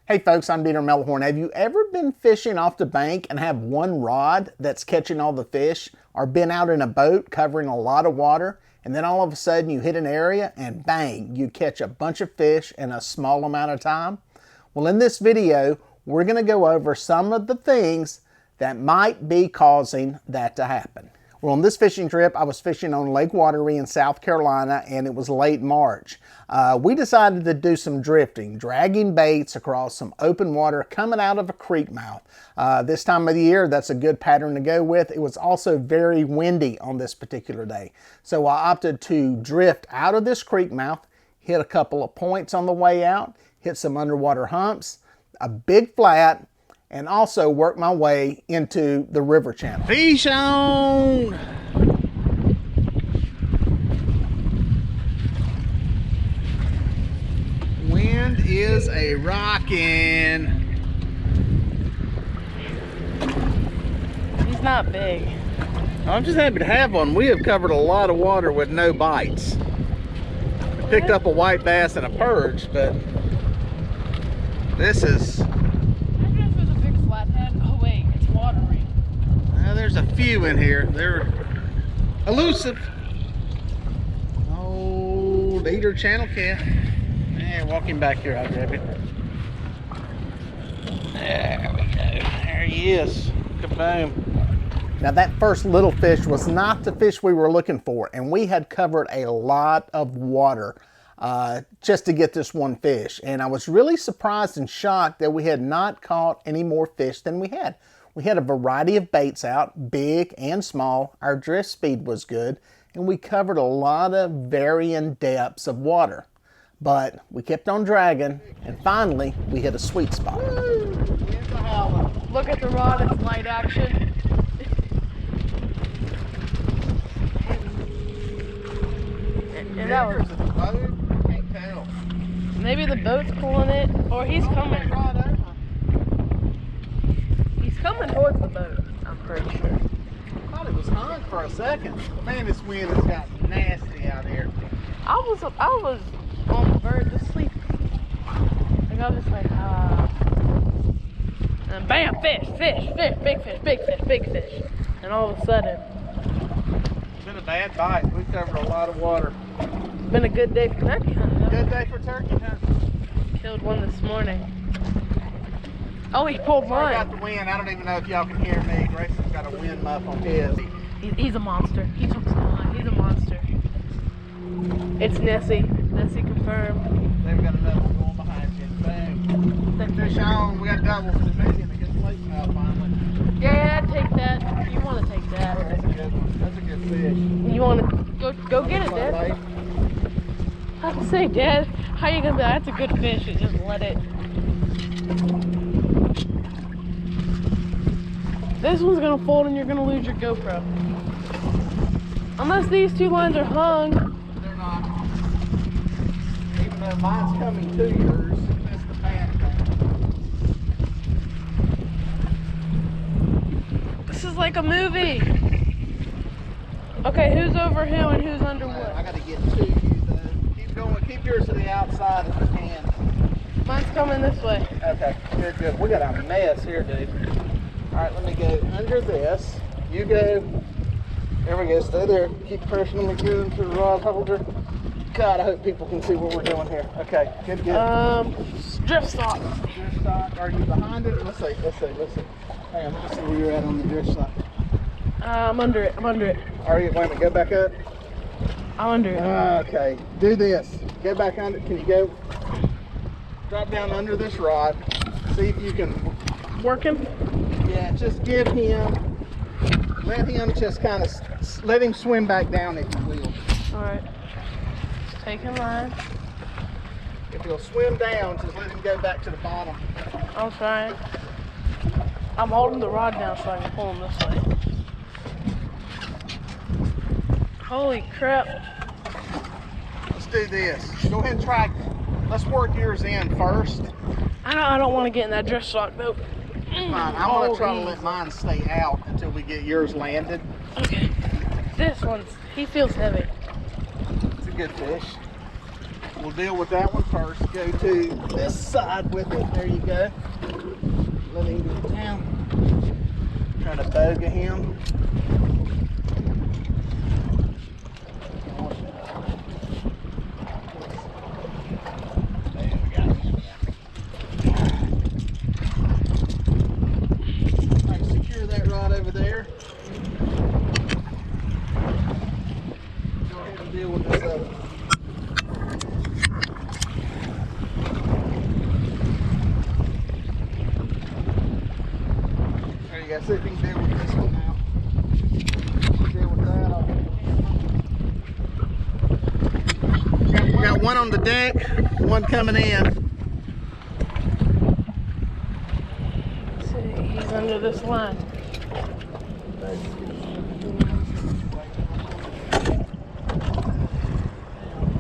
Hey folks, I'm Melhorn. Have you ever been fishing off the bank and have one rod that's catching all the fish? Or been out in a boat covering a lot of water and then all of a sudden you hit an area and bang, you catch a bunch of fish in a small amount of time? Well, in this video, we're going to go over some of the things that might be causing that to happen. Well, on this fishing trip, I was fishing on Lake Wateree in South Carolina, and it was late March. We decided to do some drifting, dragging baits across some open water coming out of a creek mouth. This time of the year, that's a good pattern to go with. It was also very windy on this particular day. So I opted to drift out of this creek mouth, hit a couple of points on the way out, hit some underwater humps, a big flat, and also work my way into the river channel. Fish on! Wind is a rockin'. He's not big. I'm just happy to have one. We have covered a lot of water with no bites. We picked up a white bass and a perch, but this is... there's a few in here. They're elusive. Old eater channel cat. Yeah, walking back here, I'll grab it. There we go. There he is. Kaboom. Now that first little fish was not the fish we were looking for, and we had covered a lot of water just to get this one fish. And I was really surprised and shocked that we had not caught any more fish than we had. We had a variety of baits out, big and small. Our drift speed was good, and we covered a lot of varying depths of water. But we kept on dragging, and finally, we hit a sweet spot. Look at the rod, it's light action. And that was... Can't tell. Maybe the boat's pulling it, or he's coming. Coming towards the boat, I'm pretty sure. I thought it was hung for a second. Man, this wind has got nasty out here. I was on the verge of sleep. Like I was just like, and bam, fish, big fish. And all of a sudden, It's been a bad bite. We've covered a lot of water. It's been a good day for turkey hunting. Good day for turkey hunting. Killed one this morning. Oh, he pulled mine. I got the wind. I don't even know if y'all can hear me. Grayson's got a wind muff on his. He's a monster. He took some line. He's a monster. It's Nessie. Nessie confirmed. They've got another one going behind you. Boom. Fish on. We got doubles in the medium. It gets late now finally. Yeah, take that. You want to take that. That's a good one. That's a good fish. You want to go get it, Dad? I have to say, Dad, how you gonna be? That's a good fish. You just let it. This one's gonna fold and you're gonna lose your GoPro. Unless these two lines are hung. They're not. Even though mine's coming to yours, that's the bad thing. This is like a movie. Okay, who's over him and who's under what? I gotta get to you though. Keep going. Keep yours to the outside if you can. Mine's coming this way. Okay, good. We got a mess here, dude. All right, let me go under this. You go. There we go. Stay there. Keep pressing me good into the rod holder. God, I hope people can see what we're doing here. Okay, good. Drift stock. Drift stock. Are you behind it? Let's see. Hang on, let's see where you're at on the drift stock. I'm under it. Are you? Wait a minute. Go back up. I'm under it. Okay. Do this. Go back under. Can you go? Drop down under this rod. See if you can. Working? Yeah, just give him, let him just kind of, let him swim back down if you will. Alright. Just taking line. If he'll swim down, just let him go back to the bottom. I'm trying. I'm holding the rod down so I can pull him this way. Holy crap. Let's do this. Go ahead and try, let's work yours in first. I don't want to get in that drift stock though. Fine, I'm going to try to let mine stay out until we get yours landed. Okay. This one's, he feels heavy. It's a good fish. We'll deal with that one first. Go to this side with it. There you go. Let him get down. Try to bogey him. There we go. All right, secure that rod over there. Go ahead and deal with this other one. There you go. See if you can deal with this one now. Deal with that. We got one on the deck, one coming in. Let's see, he's under this line.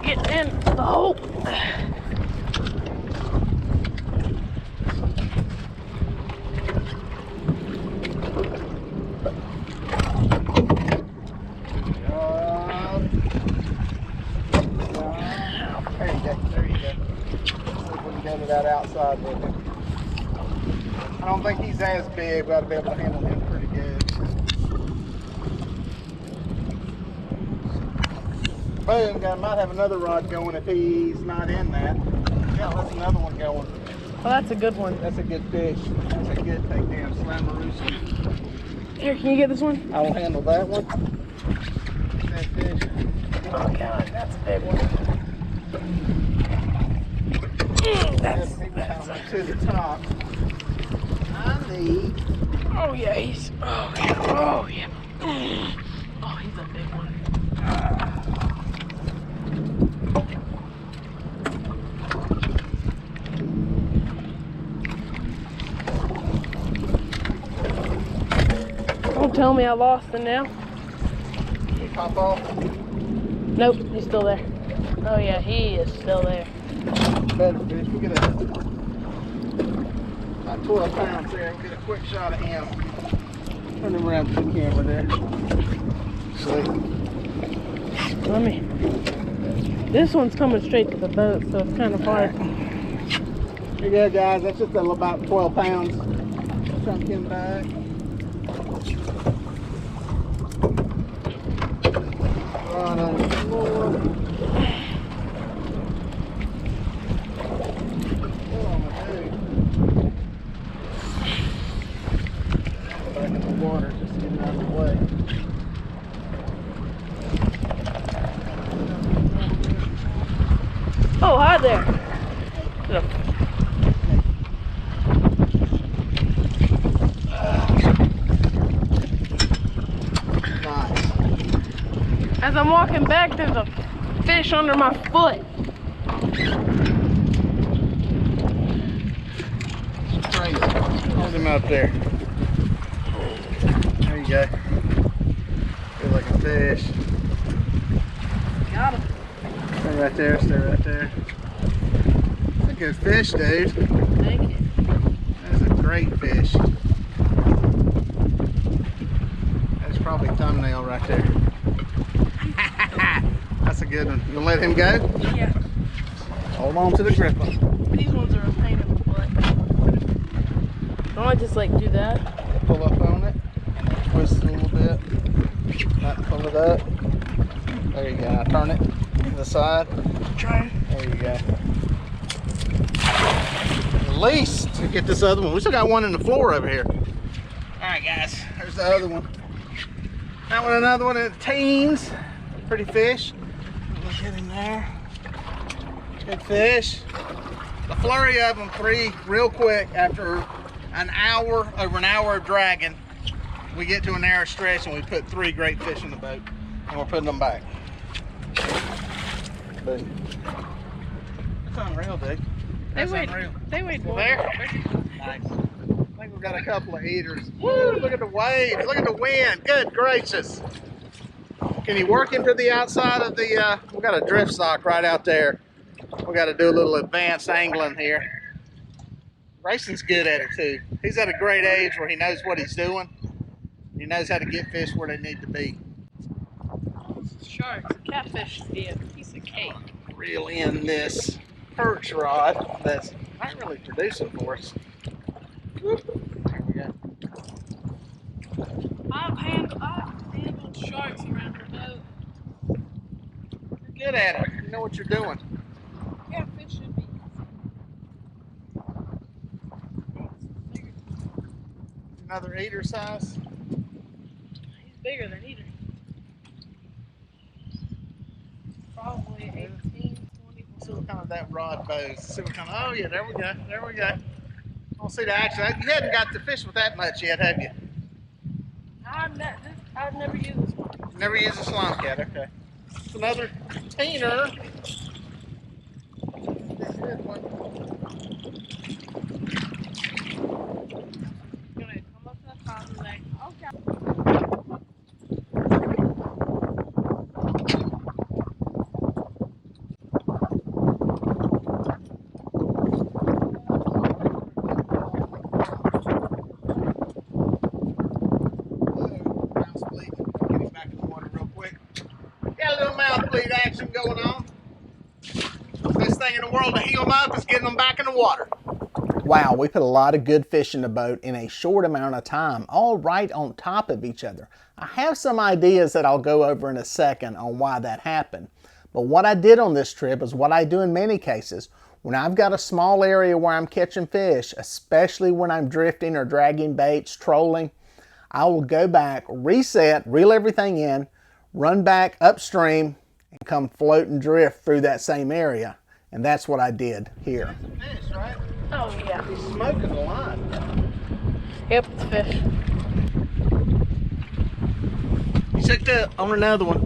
Get in the hole. That outside with him. I don't think he's as big. We ought to be able to handle him pretty good. Boom, guy might have another rod going if he's not in that. Yeah, that's another one going. Well, that's a good one. That's a good fish. That's a good takedown slammerooski. Here, can you get this one? I will handle that one. That fish. Oh God, that's a big one. That's to the top. I need. Oh yeah, he's. Oh yeah. Oh yeah. Oh, he's a big one. Don't tell me I lost him now. Did he pop off? Nope, he's still there. Oh yeah, he is still there. Better fish. We'll get about 12 pounds there. We'll get a quick shot of him. Turn him around to the camera there. See? Let me. This one's coming straight to the boat, so it's kind of hard. Here you go, guys. That's just about 12 pounds. Chunk him back. Right on the floor. Water just to get it out of the way. Oh, hi there. Look. Nice. As I'm walking back, there's a fish under my foot. It's crazy. Hold him out there. There you go. Feel like a fish. Got him. Stay right there, stay right there. That's a good fish, dude. Thank you. That's a great fish. That's probably a thumbnail right there. That's a good one. You gonna let him go? Yeah. Hold on to the gripper. These ones are a pain in the butt. Don't I just like do that? Pull up on it. Twist it a little bit. Not pull it up. There you go. Now turn it to the side. Trying. There you go. Release to get this other one. We still got one in the floor over here. Alright guys, there's the other one. That one, another one in the teens. Pretty fish. Look at him there. Good fish. A flurry of them, three real quick after an hour, over an hour of dragging. We get to a narrow stretch and we put three great fish in the boat and we're putting them back. Boom. It's unreal, dude. That's unreal. They wait more. There. Nice. I think we've got a couple of eaters. Woo, look at the waves. Look at the wind. Good gracious. Can you work him to the outside of the, we got a drift sock right out there. We got to do a little advanced angling here. Grayson's good at it too. He's at a great age where he knows what he's doing. He knows how to get fish where they need to be. Sharks, catfish would be a piece of cake. reel in this perch rod that's not really producing for us. Whoop. There we go. I've handled sharks around the boat. You're good at it. You know what you're doing. Catfish should be easy. Another eater size. He's bigger than either. Probably 18, 20. See what kind of that rod bows. See what kind of, oh yeah, there we go. There we go. I'll see the action. You hadn't got to fish with that much yet, have you? I've never used this one. Never used a slime cat, okay. It's another teener. Good one. Gonna come up to the top and be like, okay. Mouse bleed. Get him back in the water real quick. Got a little mouth bleed action going on. Best thing in the world to heal them up is getting them back in the water. Wow, we put a lot of good fish in the boat in a short amount of time, all right on top of each other. I have some ideas that I'll go over in a second on why that happened. But what I did on this trip is what I do in many cases. When I've got a small area where I'm catching fish, especially when I'm drifting or dragging baits, trolling, I will go back, reset, reel everything in, run back upstream, and come float and drift through that same area. And that's what I did here. That's a fish, right? Oh yeah. He's smoking a lot. Yep, it's a fish. You checked up on another one.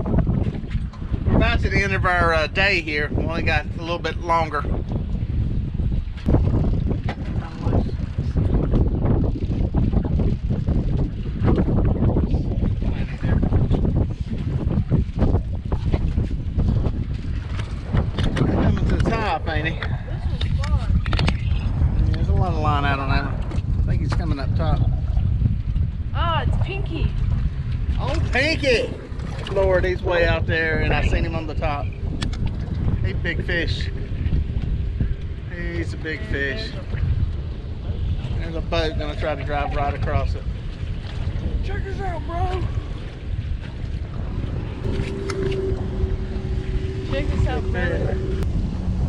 We're about to the end of our day here. We only got a little bit longer. Coming to the top, ain't he? This is fun. There's a lot of line out on that one. I think he's coming up top. Ah, it's Pinky. Oh, Pinky! Lord, he's way out there, and I seen him on the top. He's a big fish. He's a big fish. There's a boat gonna try to drive right across it. Check this out, bro. Check this out, brother.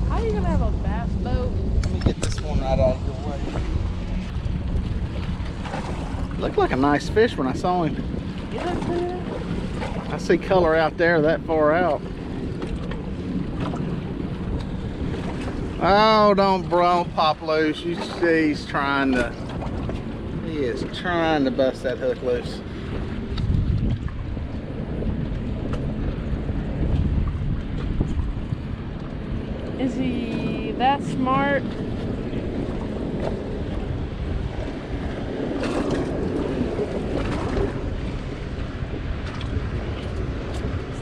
How are you gonna have a bass boat? Let me get this one right out of your way. Looked like a nice fish when I saw him. You look good. I see color out there that far out. Oh, don't pop loose. You see he is trying to bust that hook loose. Is he that smart?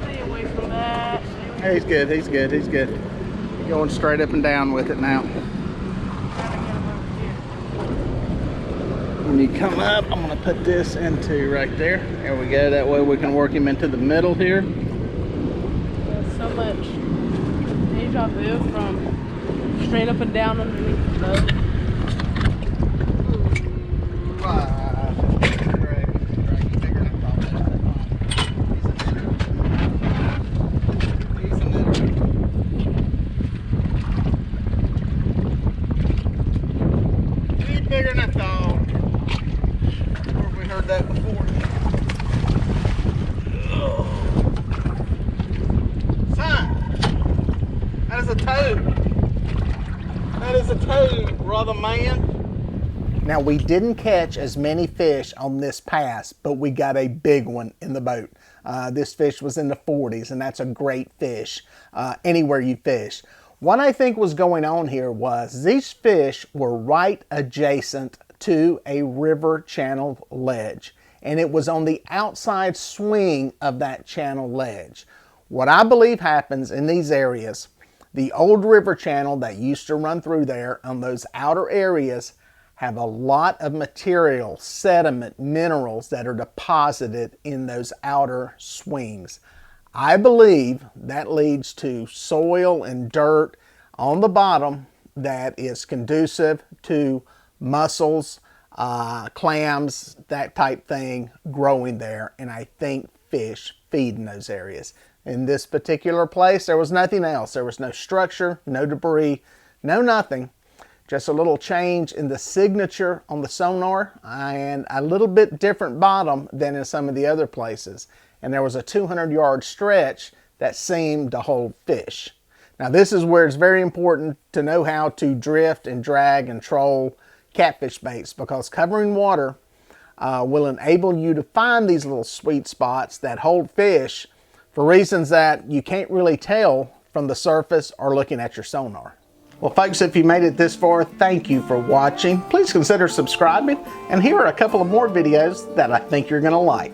Stay away from that. Hey, he's good, he's good, he's good. He's going straight up and down with it now. When you come up, I'm gonna put this into right there. There we go, that way we can work him into the middle here. There's so much deja vu from straight up and down underneath the boat. Bigger than I thought. Where have we heard that before? Oh. Son, that is a toad. That is a toad, brother man. Now we didn't catch as many fish on this pass, but we got a big one in the boat. This fish was in the 40s, and that's a great fish anywhere you fish. What I think was going on here was these fish were right adjacent to a river channel ledge, and it was on the outside swing of that channel ledge. What I believe happens in these areas, the old river channel that used to run through there on those outer areas have a lot of material, sediment, minerals that are deposited in those outer swings. I believe that leads to soil and dirt on the bottom that is conducive to mussels, clams, that type thing growing there. And I think fish feed in those areas. In this particular place, there was nothing else. There was no structure, no debris, no nothing. Just a little change in the signature on the sonar and a little bit different bottom than in some of the other places. And there was a 200-yard stretch that seemed to hold fish. Now this is where it's very important to know how to drift and drag and troll catfish baits, because covering water will enable you to find these little sweet spots that hold fish for reasons that you can't really tell from the surface or looking at your sonar. Well, folks, if you made it this far, thank you for watching. Please consider subscribing, and here are a couple of more videos that I think you're going to like.